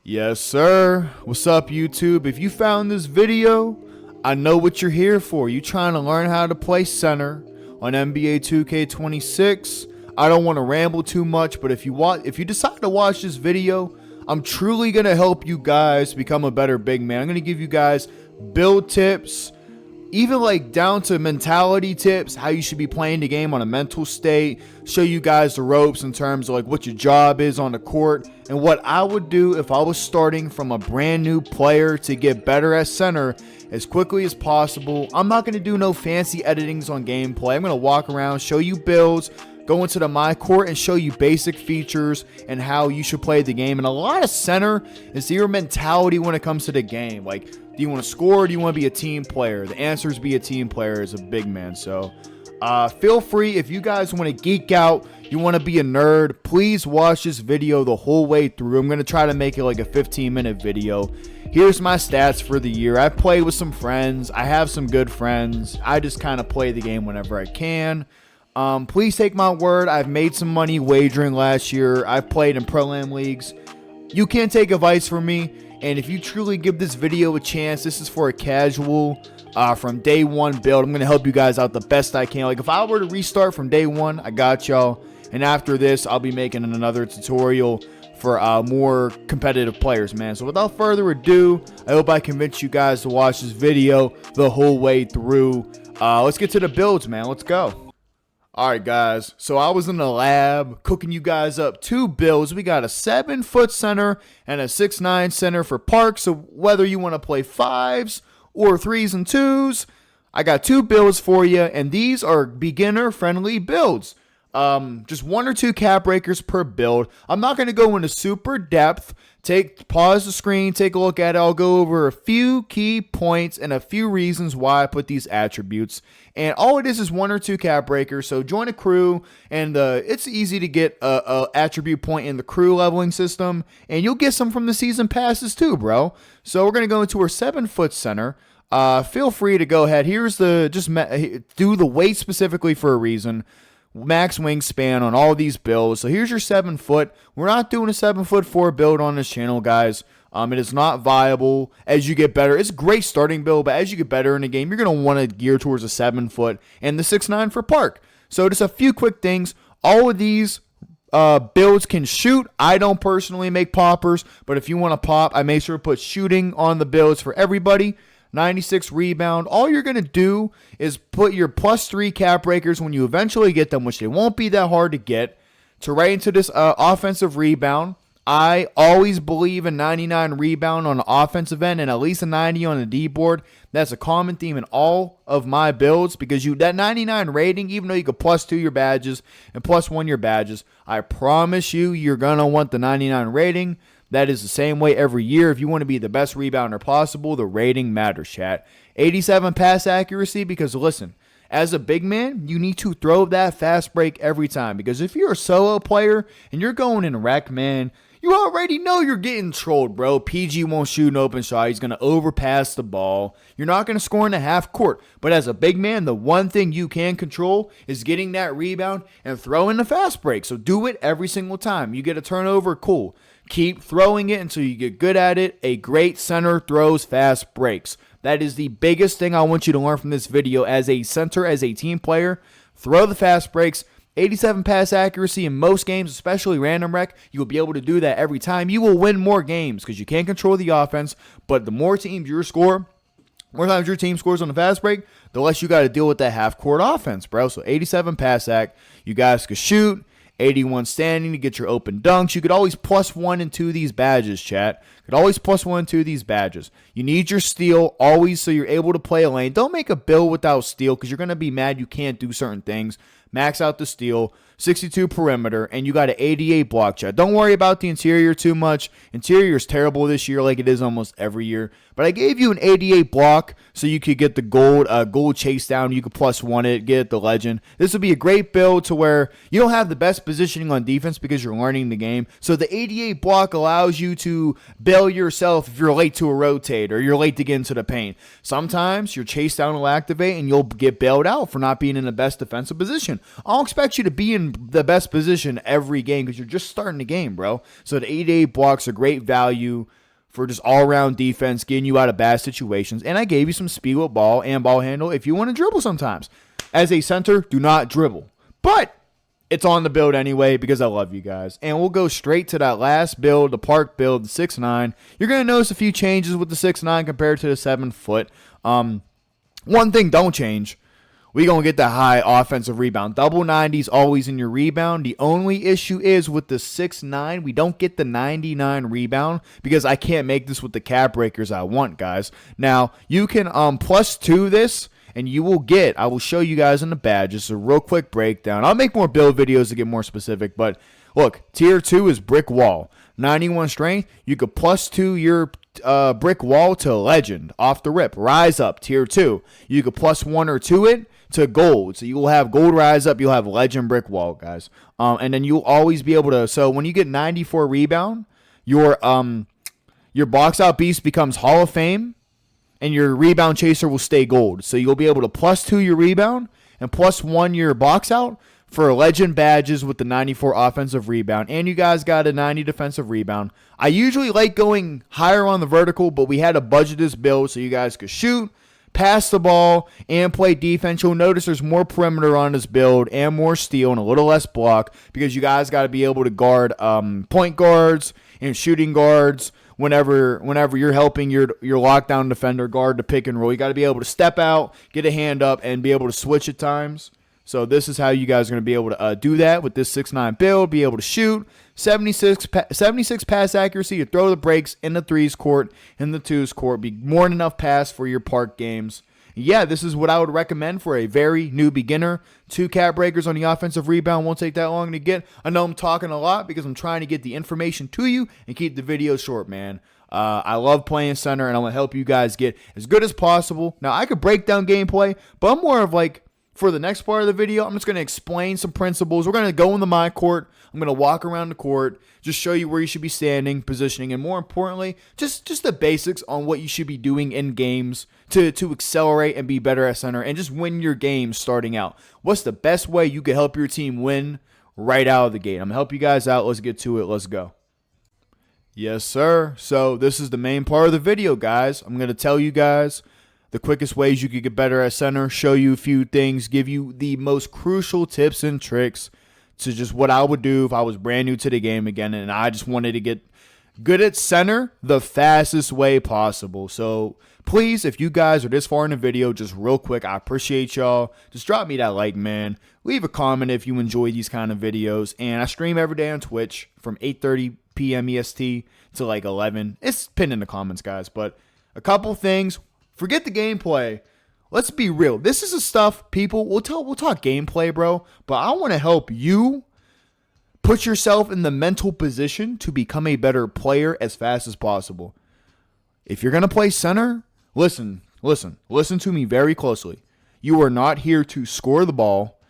Yes, sir. What's up, YouTube? If you found this video, I know what you're here for. You trying to learn how to play center on NBA 2K26. I don't want to ramble too much, but if you decide to watch this video, I'm truly going to help you guys become a better big man. I'm going to give you guys build tips, even like down to mentality tips, how you should be playing the game on a mental state, show you guys the ropes in terms of like what your job is on the court, and what I would do if I was starting from a brand new player to get better at center as quickly as possible. I'm not going to do no fancy editings on gameplay. I'm going to walk around, show you builds, go into the my court and show you basic features and how you should play the game. And a lot of center is your mentality when it comes to the game. Like, do you want to score or do you want to be a team player? The answer is be a team player as a big man. So feel free, if you guys want to geek out, you want to be a nerd, please watch this video the whole way through. I'm going to try to make it like a 15-minute video. Here's my stats for the year. I play with some friends. I have some good friends. I just kind of play the game whenever I can. Please take my word. I've made some money wagering last year. I've played in Pro-Am leagues. You can't take advice from me. And if you truly give this video a chance, this is for a casual from day one build. I'm going to help you guys out the best I can. Like if I were to restart from day one, I got y'all. And after this, I'll be making another tutorial for more competitive players, man. So without further ado, I hope I convinced you guys to watch this video the whole way through. Let's get to the builds, man. Let's go. Alright guys, so I was in the lab cooking you guys up two builds. We got a 7-foot center and a 6'9" center for Park. So whether you want to play 5s or 3s and 2s, I got two builds for you, and these are beginner friendly builds. Just 1 or 2 cap breakers per build. I'm not going to go into super depth. Pause the screen, take a look at it. I'll go over a few key points and a few reasons why I put these attributes. And all it is 1 or 2 cap breakers. So join a crew, and it's easy to get a attribute point in the crew leveling system, and you'll get some from the season passes too, bro. So we're gonna go into our 7-foot center. Feel free to go ahead. Here's do the weight specifically for a reason. Max wingspan on all these builds. So here's your 7-foot. We're not doing a 7'4" build on this channel, guys. It is not viable as you get better. It's a great starting build, but as you get better in the game, you're going to want to gear towards a 7-foot and the 6'9" for Park. So just a few quick things. All of these builds can shoot. I don't personally make poppers, but if you want to pop, I make sure to put shooting on the builds for everybody. 96 rebound. All you're going to do is put your +3 cap breakers when you eventually get them, which they won't be that hard to get, to right into this offensive rebound. I always believe in 99 rebound on the offensive end and at least a 90 on the D board. That's a common theme in all of my builds, because that 99 rating, even though you could +2 your badges and +1 your badges, I promise you're going to want the 99 rating. That is the same way every year. If you want to be the best rebounder possible, the rating matters, chat. 87 pass accuracy, because listen, as a big man, you need to throw that fast break every time. Because if you're a solo player and you're going in rec, man, you already know you're getting trolled, bro. PG won't shoot an open shot. He's going to overpass the ball. You're not going to score in the half court. But as a big man, the one thing you can control is getting that rebound and throwing the fast break. So do it every single time. You get a turnover, cool. Keep throwing it until you get good at it. A great center throws fast breaks. That is the biggest thing I want you to learn from this video as a center, as a team player. Throw the fast breaks. 87 pass accuracy in most games, especially random rec. You will be able to do that every time. You will win more games because you can't control the offense. But the more times you score, more times your team scores on the fast break, the less you got to deal with that half-court offense, bro. So 87 pass ac. You guys could shoot. 81 standing to get your open dunks. You could always +1 and 2 these badges, chat. Could always +1 and 2 these badges. You need your steal always so you're able to play a lane. Don't make a build without steal because you're going to be mad you can't do certain things. Max out the steal. 62 perimeter, and you got an 88 block, chat. Don't worry about the interior too much. Interior is terrible this year like it is almost every year. But I gave you an 88 block so you could get the gold chase down. You could +1 it, get the legend. This would be a great build to where you don't have the best positioning on defense because you're learning the game. So the 88 block allows you to bail yourself if you're late to a rotate or you're late to get into the paint. Sometimes your chase down will activate and you'll get bailed out for not being in the best defensive position. I don't expect you to be in the best position every game because you're just starting the game, bro. So the 88 blocks are great value for just all-around defense, getting you out of bad situations. And I gave you some speed with ball and ball handle if you want to dribble sometimes. As a center, do not dribble. But it's on the build anyway because I love you guys. And we'll go straight to that last build, the Park build, the 6'9". You're going to notice a few changes with the 6'9 compared to the 7 foot. One thing don't change. We're going to get the high offensive rebound. Double 90s always in your rebound. The only issue is with the 6'9", we don't get the 99 rebound because I can't make this with the cap breakers I want, guys. Now, you can +2 this, and you will get, I will show you guys in the badge, just a real quick breakdown. I'll make more build videos to get more specific, but look, tier 2 is brick wall. 91 strength, you could +2 your brick wall to legend off the rip. Rise up, tier 2. You could +1 or 2 it to gold. So you will have gold rise up, you'll have legend brick wall, guys. And then you'll always be able to, so when you get 94 rebound, your box out beast becomes Hall of Fame, and your rebound chaser will stay gold. So you'll be able to +2 your rebound and +1 your box out for legend badges with the 94 offensive rebound. And you guys got a 90 defensive rebound. I usually like going higher on the vertical, but we had to budget this build so you guys could shoot, pass the ball, and play defense. You'll notice there's more perimeter on this build and more steal and a little less block because you guys got to be able to guard point guards and shooting guards whenever you're helping your lockdown defender guard to pick and roll. You got to be able to step out, get a hand up, and be able to switch at times. So this is how you guys are going to be able to do that with this 6'9 build, be able to shoot, 76 pass accuracy to throw the breaks in the 3s court, in the 2s court, be more than enough pass for your Park games. Yeah, this is what I would recommend for a very new beginner. 2 cap breakers on the offensive rebound won't take that long to get. I know I'm talking a lot because I'm trying to get the information to you and keep the video short, man. I love playing center, and I'm going to help you guys get as good as possible. Now, I could break down gameplay, but I'm more of like, for the next part of the video, I'm just going to explain some principles. We're going to go in the my court. I'm going to walk around the court, just show you where you should be standing, positioning, and more importantly, just the basics on what you should be doing in games to accelerate and be better at center and just win your games starting out. What's the best way you could help your team win right out of the gate? I'm going to help you guys out. Let's get to it. Let's go. Yes, sir. So this is the main part of the video, guys. I'm going to tell you guys the quickest ways you could get better at center, show you a few things, give you the most crucial tips and tricks to just what I would do if I was brand new to the game again and I just wanted to get good at center the fastest way possible. So please, if you guys are this far in the video, just real quick, I appreciate y'all. Just drop me that like, man. Leave a comment if you enjoy these kind of videos. And I stream every day on Twitch from 8:30 p.m. EST to like 11. It's pinned in the comments, guys. But a couple things. Forget the gameplay. Let's be real. This is the stuff people we'll talk gameplay, bro. But I want to help you put yourself in the mental position to become a better player as fast as possible. If you're gonna play center, listen to me very closely. You are not here to score the ball.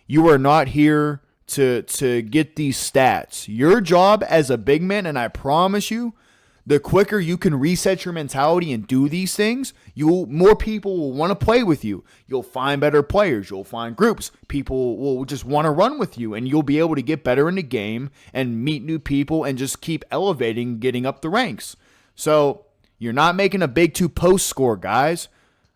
You are not here to get these stats. Your job as a big man, and I promise you, the quicker you can reset your mentality and do these things, more people will want to play with you. You'll find better players. You'll find groups. People will just want to run with you, and you'll be able to get better in the game and meet new people and just keep elevating, getting up the ranks. So you're not making a big 2 post score, guys.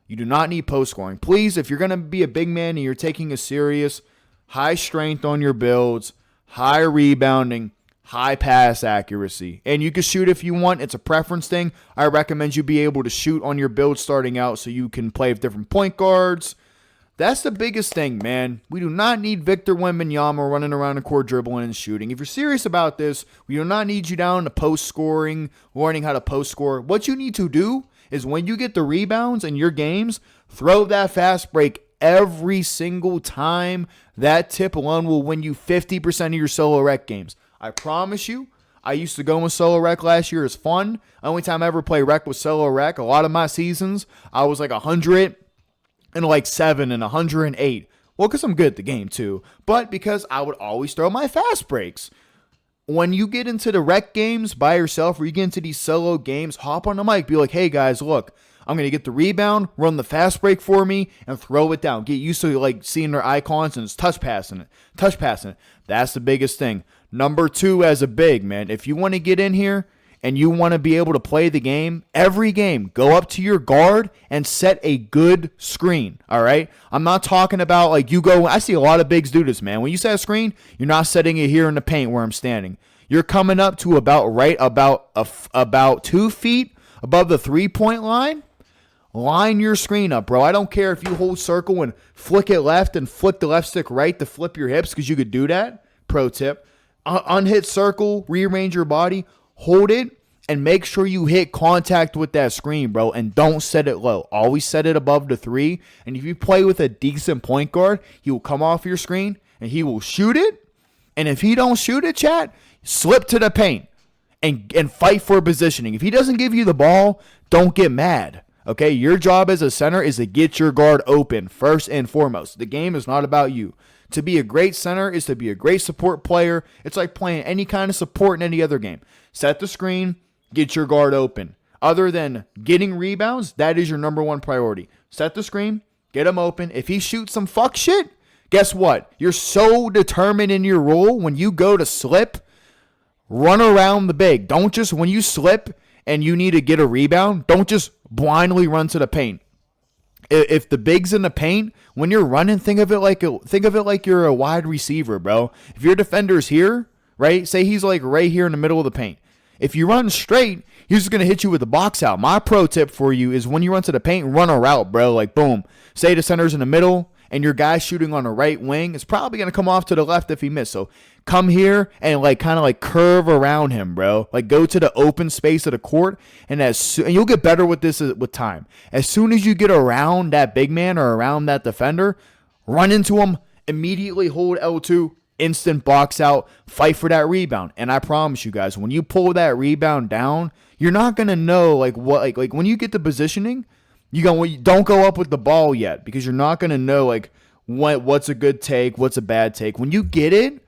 You do not need post scoring. Please, if you're going to be a big man and you're taking a serious high strength on your builds, high rebounding, high pass accuracy, and you can shoot if you want. It's a preference thing. I recommend you be able to shoot on your build starting out so you can play with different point guards. That's the biggest thing, man. We do not need Victor Wembanyama running around the court dribbling and shooting. If you're serious about this, we do not need you down to post scoring, learning how to post score. What you need to do is when you get the rebounds in your games, throw that fast break every single time. That tip alone will win you 50% of your solo rec games. I promise you, I used to go in solo rec last year. It's fun. Only time I ever play rec was solo rec. A lot of my seasons, I was like 107 and 108. Well, because I'm good at the game too, but because I would always throw my fast breaks. When you get into the rec games by yourself or you get into these solo games, hop on the mic, be like, hey guys, look, I'm going to get the rebound, run the fast break for me, and throw it down. Get used to like seeing their icons and just touch passing it. Touch passing it. That's the biggest thing. Number 2, as a big, man, if you want to get in here and you want to be able to play the game, every game, go up to your guard and set a good screen, all right? I'm not talking about like you go, I see a lot of bigs do this, man. When you set a screen, you're not setting it here in the paint where I'm standing. You're coming up to about 2 feet above the 3-point line. Line your screen up, bro. I don't care if you hold circle and flick it left and flick the left stick right to flip your hips, because you could do that. Pro tip. Unhit circle, rearrange your body, hold it, and make sure you hit contact with that screen, bro, and don't set it low. Always set it above the 3, and if you play with a decent point guard, he will come off your screen, and he will shoot it, and if he don't shoot it, chat, slip to the paint and fight for positioning. If he doesn't give you the ball, don't get mad, okay? Your job as a center is to get your guard open first and foremost. The game is not about you. To be a great center is to be a great support player. It's like playing any kind of support in any other game. Set the screen, get your guard open. Other than getting rebounds, that is your number 1 priority. Set the screen, get him open. If he shoots some fuck shit, guess what? You're so determined in your role, when you go to slip, run around the big. Don't just, when you slip and you need to get a rebound, don't just blindly run to the paint. If the big's in the paint, when you're running, think of it like you're a wide receiver, bro. If your defender's here, right? Say he's like right here in the middle of the paint. If you run straight, he's just gonna hit you with the box out. My pro tip for you is when you run to the paint, run a route, bro. Like boom. Say the center's in the middle and your guy's shooting on the right wing. It's probably gonna come off to the left if he missed. So come here and like kind of like curve around him, bro. Like go to the open space of the court, and and you'll get better with this with time. As soon as you get around that big man or around that defender, run into him, immediately hold L2, instant box out, fight for that rebound. And I promise you guys, when you pull that rebound down, you're not gonna know like what like when you get the positioning, you don't go up with the ball yet, because you're not gonna know like what's a good take, what's a bad take. When you get it,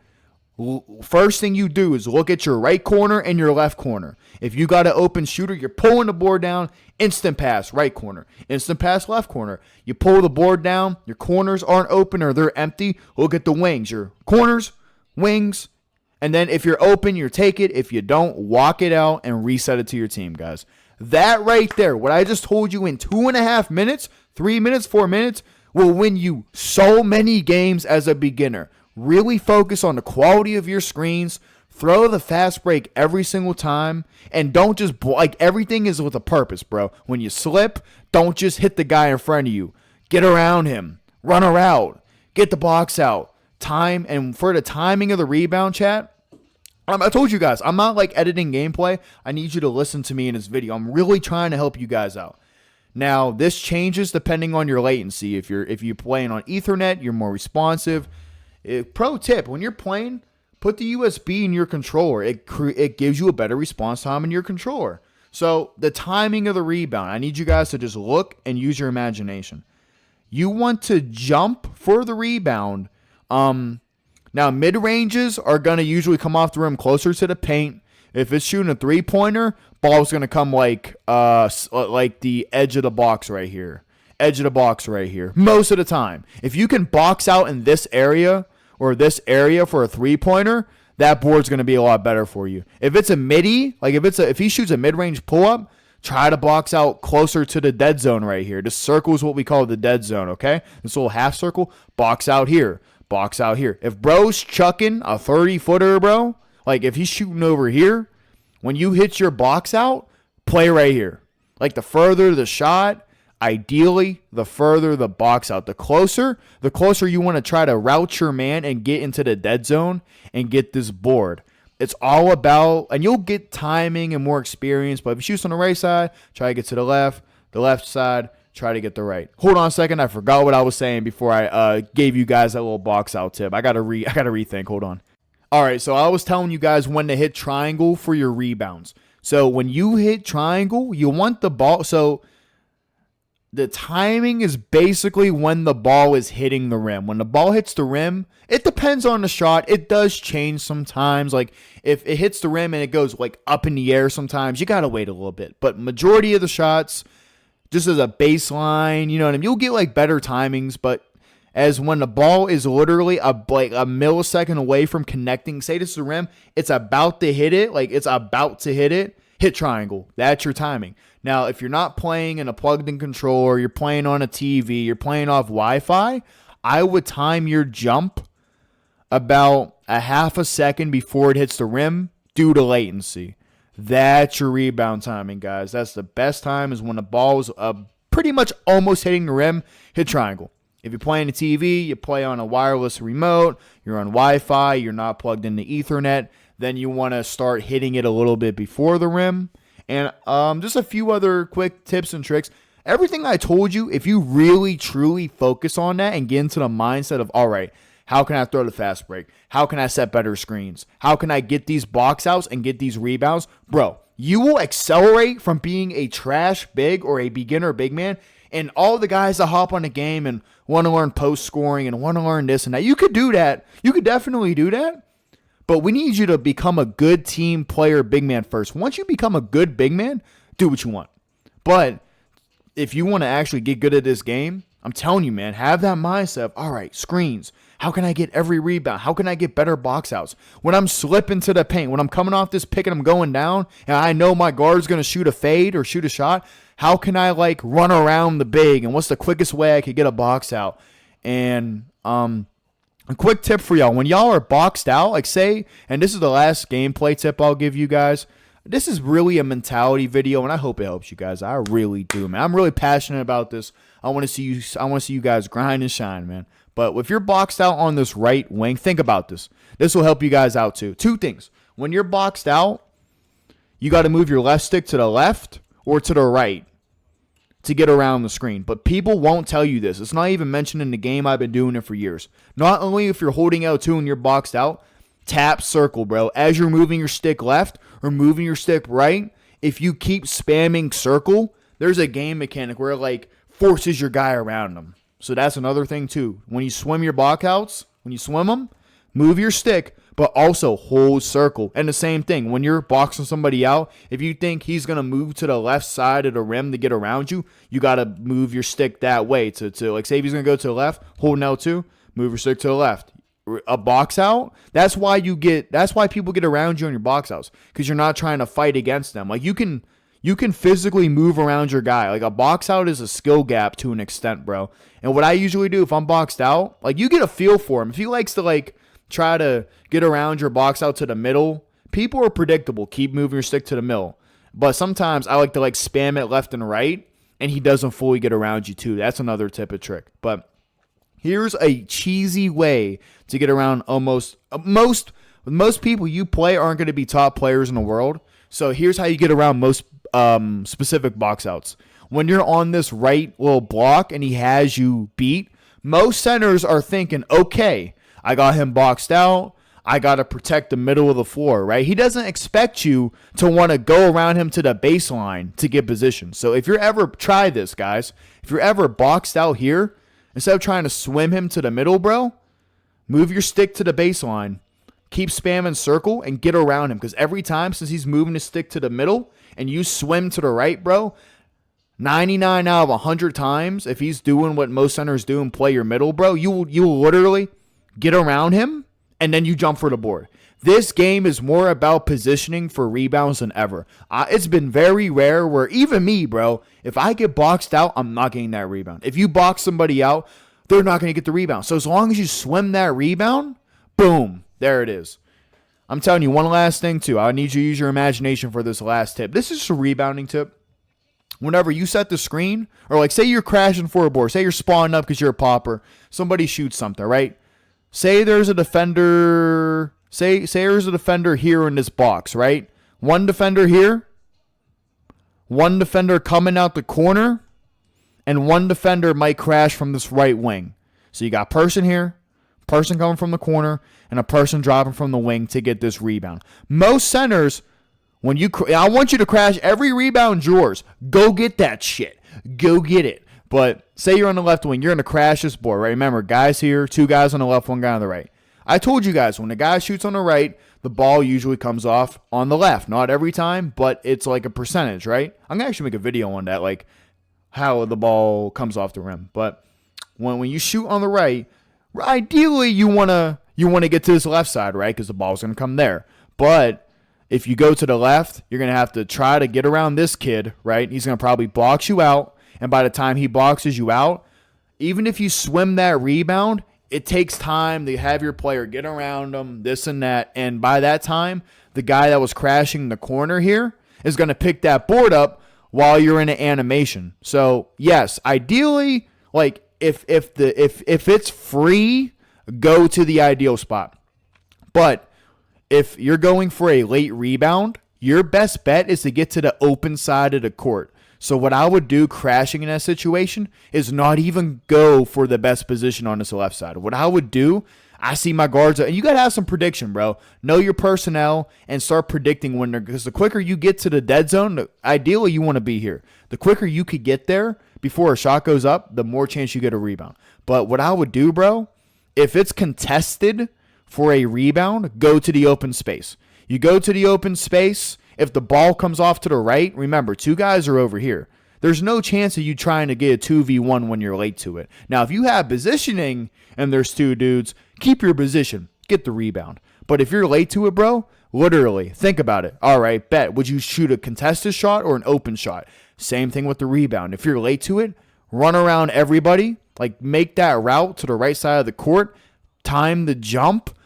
first thing you do is look at your right corner and your left corner. If you got an open shooter, you're pulling the board down, instant pass, right corner. Instant pass, left corner. You pull the board down, your corners aren't open or they're empty, look at the wings. Your corners, wings, and then if you're open, you take it. If you don't, walk it out and reset it to your team, guys. That right there, what I just told you in 2.5 minutes, 3 minutes, 4 minutes, will win you so many games as a beginner. Really focus on the quality of your screens. Throw the fast break every single time. And don't just, like, everything is with a purpose, bro. When you slip, don't just hit the guy in front of you. Get around him. Run a route. Get the box out. Time. And for the timing of the rebound, chat, I told you guys, I'm not like editing gameplay. I need you to listen to me in this video. I'm really trying to help you guys out. Now, this changes depending on your latency. If you're playing on Ethernet, you're more responsive. Pro tip, when you're playing, put the USB in your controller. It gives you a better response time in your controller. So the timing of the rebound, I need you guys to just look and use your imagination. You want to jump for the rebound. Now, mid-ranges are going to usually come off the rim closer to the paint. If it's shooting a three-pointer, ball's going to come like the edge of the box right here. Edge of the box right here. Most of the time. If you can box out in this area or this area for a three-pointer, that board's going to be a lot better for you. If it's a midi, like if he shoots a mid-range pull-up, try to box out closer to the dead zone right here. This circle is what we call the dead zone, okay? This little half circle, box out here. Box out here. If bro's chucking a 30-footer, bro, like if he's shooting over here, when you hit your box out, play right here. Like the further the shot, ideally, the further the box out. The closer you want to try to route your man and get into the dead zone and get this board. It's all about, and you'll get timing and more experience, but if you shoot on the right side, try to get to the left side, try to get the right. Hold on a second. I forgot what I was saying before I gave you guys that little box out tip. I gotta rethink. Hold on. All right, so I was telling you guys when to hit triangle for your rebounds. So when you hit triangle, you want the ball. So the timing is basically when the ball is hitting the rim. When the ball hits the rim, it depends on the shot. It does change sometimes. Like if it hits the rim and it goes like up in the air sometimes, you gotta wait a little bit. But majority of the shots, just as a baseline, you know what I mean? You'll get like better timings, but as when the ball is literally like a millisecond away from connecting, say this is the rim, it's about to hit it, hit triangle. That's your timing. Now, if you're not playing in a plugged-in controller, you're playing on a TV, you're playing off Wi-Fi, I would time your jump about a half a second before it hits the rim due to latency. That's your rebound timing, guys. That's the best time, is when the ball is pretty much almost hitting the rim, hit triangle. If you're playing a TV, you play on a wireless remote, you're on Wi-Fi, you're not plugged into Ethernet, then you want to start hitting it a little bit before the rim. And just a few other quick tips and tricks. Everything I told you, if you really, truly focus on that and get into the mindset of, all right, how can I throw the fast break? How can I set better screens? How can I get these box outs and get these rebounds? Bro, you will accelerate from being a trash big or a beginner big man. And all the guys that hop on the game and want to learn post scoring and want to learn this and that, you could do that. You could definitely do that. But we need you to become a good team player big man first. Once you become a good big man, do what you want. But if you want to actually get good at this game, I'm telling you, man, have that mindset of, all right, screens. How can I get every rebound? How can I get better box outs? When I'm slipping to the paint, when I'm coming off this pick and I'm going down, and I know my guard's going to shoot a fade or shoot a shot, how can I like run around the big? And what's the quickest way I could get a box out? And a quick tip for y'all, when y'all are boxed out, like say, and this is the last gameplay tip I'll give you guys. This is really a mentality video, and I hope it helps you guys. I really do, man. I'm really passionate about this. I want to see you guys grind and shine, man. But if you're boxed out on this right wing, think about this. This will help you guys out too. Two things. When you're boxed out, you got to move your left stick to the left or to the right to get around the screen. But people won't tell you this. It's not even mentioned in the game. I've been doing it for years. Not only if you're holding L2 and you're boxed out, tap circle, bro. As you're moving your stick left or moving your stick right, if you keep spamming circle, there's a game mechanic where it like forces your guy around them. So that's another thing too. When you swim your box outs, when you swim them, move your stick, but also hold circle. And the same thing, when you're boxing somebody out, if you think he's going to move to the left side of the rim to get around you, you got to move your stick that way to like say if he's going to go to the left, hold an L2, move your stick to the left. A box out, that's why people get around you on your box outs, because you're not trying to fight against them. Like you can physically move around your guy. Like a box out is a skill gap to an extent, bro. And what I usually do if I'm boxed out, like you get a feel for him. If he likes to like try to get around your box out to the middle, people are predictable. Keep moving your stick to the middle. But sometimes I like to like spam it left and right, and he doesn't fully get around you too. That's another tip of trick. But here's a cheesy way to get around most people you play aren't going to be top players in the world. So here's how you get around most specific box outs. When you're on this right little block and he has you beat, most centers are thinking, okay, I got him boxed out. I got to protect the middle of the floor, right? He doesn't expect you to want to go around him to the baseline to get position. So if you're ever, try this, guys. If you're ever boxed out here, instead of trying to swim him to the middle, bro, move your stick to the baseline. Keep spamming circle and get around him. Because every time, since he's moving his stick to the middle and you swim to the right, bro, 99 out of 100 times, if he's doing what most centers do and play your middle, bro, you will literally get around him and then you jump for the board. This game is more about positioning for rebounds than ever. It's been very rare where even me, bro, if I get boxed out, I'm not getting that rebound. If you box somebody out, they're not going to get the rebound. So as long as you swim that rebound, boom, there it is. I'm telling you, one last thing too. I need you to use your imagination for this last tip. This is just a rebounding tip. Whenever you set the screen, or like say you're crashing for a board, say you're spawning up because you're a popper, somebody shoots something, right? Say there's a defender, say there's a defender here in this box, right? One defender here, one defender coming out the corner, and one defender might crash from this right wing. So you got person here, person coming from the corner, and a person dropping from the wing to get this rebound. Most centers, I want you to crash every rebound yours. Go get that shit. Go get it. But say you're on the left wing, you're going to crash this board, right? Remember, guys here, 2 guys on the left, 1 guy on the right. I told you guys, when the guy shoots on the right, the ball usually comes off on the left. Not every time, but it's like a percentage, right? I'm going to actually make a video on that, like how the ball comes off the rim. But when you shoot on the right, ideally you wanna get to this left side, right? Because the ball's gonna come there. But if you go to the left, you're gonna have to try to get around this kid, right? He's gonna probably box you out, and by the time he boxes you out, even if you swim that rebound, it takes time to have your player get around him, this and that, and by that time, the guy that was crashing the corner here is gonna pick that board up while you're in an animation. So yes, ideally, like if it's free, go to the ideal spot. But if you're going for a late rebound, your best bet is to get to the open side of the court. So what I would do crashing in that situation is not even go for the best position on this left side. What I would do, I see my guards, and you got to have some prediction, bro. Know your personnel and start predicting when they're, because the quicker you get to the dead zone, ideally you want to be here. The quicker you could get there before a shot goes up, the more chance you get a rebound. But what I would do, bro, if it's contested for a rebound, go to the open space. You go to the open space. If the ball comes off to the right, remember, 2 guys are over here. There's no chance of you trying to get a 2v1 when you're late to it. Now, if you have positioning and there's 2 dudes, keep your position. Get the rebound. But if you're late to it, bro, literally, think about it. All right, bet. Would you shoot a contested shot or an open shot? Same thing with the rebound. If you're late to it, run around everybody. Like, make that route to the right side of the court. Time the jump.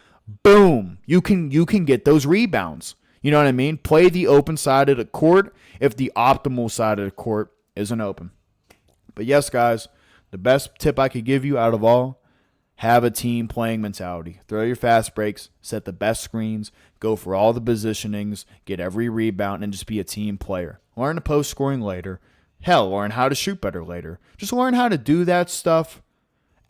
Boom. You can get those rebounds. You know what I mean? Play the open side of the court if the optimal side of the court isn't open. But yes, guys, the best tip I could give you out of all, have a team playing mentality. Throw your fast breaks, set the best screens, go for all the positionings, get every rebound, and just be a team player. Learn to post scoring later. Hell, learn how to shoot better later. Just learn how to do that stuff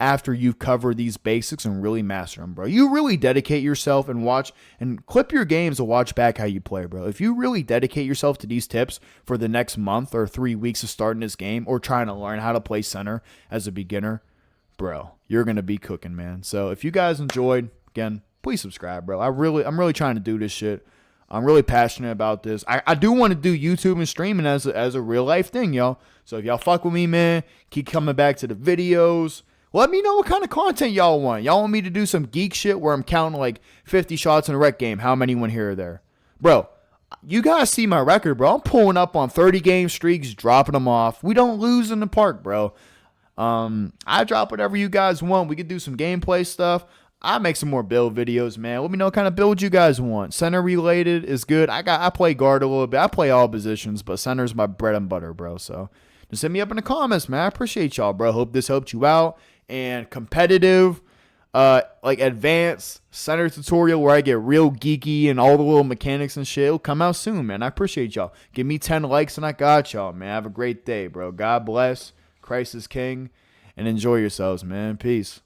after you've covered these basics and really master them, bro. You really dedicate yourself and watch and clip your games to watch back how you play, bro. If you really dedicate yourself to these tips for the next month or 3 weeks of starting this game or trying to learn how to play center as a beginner, bro, you're going to be cooking, man. So if you guys enjoyed, again, please subscribe, bro. I'm really trying to do this shit. I'm really passionate about this. I do want to do YouTube and streaming as a real life thing, y'all. So if y'all fuck with me, man, keep coming back to the videos. Let me know what kind of content y'all want. Y'all want me to do some geek shit where I'm counting like 50 shots in a rec game? How many went here or there? Bro, you guys see my record, bro. I'm pulling up on 30-game streaks, dropping them off. We don't lose in the park, bro. I drop whatever you guys want. We could do some gameplay stuff. I make some more build videos, man. Let me know what kind of build you guys want. Center related is good. I play guard a little bit. I play all positions, but center's my bread and butter, bro. So just hit me up in the comments, man. I appreciate y'all, bro. Hope this helped you out. And competitive, like advanced center tutorial where I get real geeky and all the little mechanics and shit will come out soon, man. I appreciate y'all. Give me 10 likes and I got y'all, man. Have a great day, bro. God bless. Christ is King. And enjoy yourselves, man. Peace.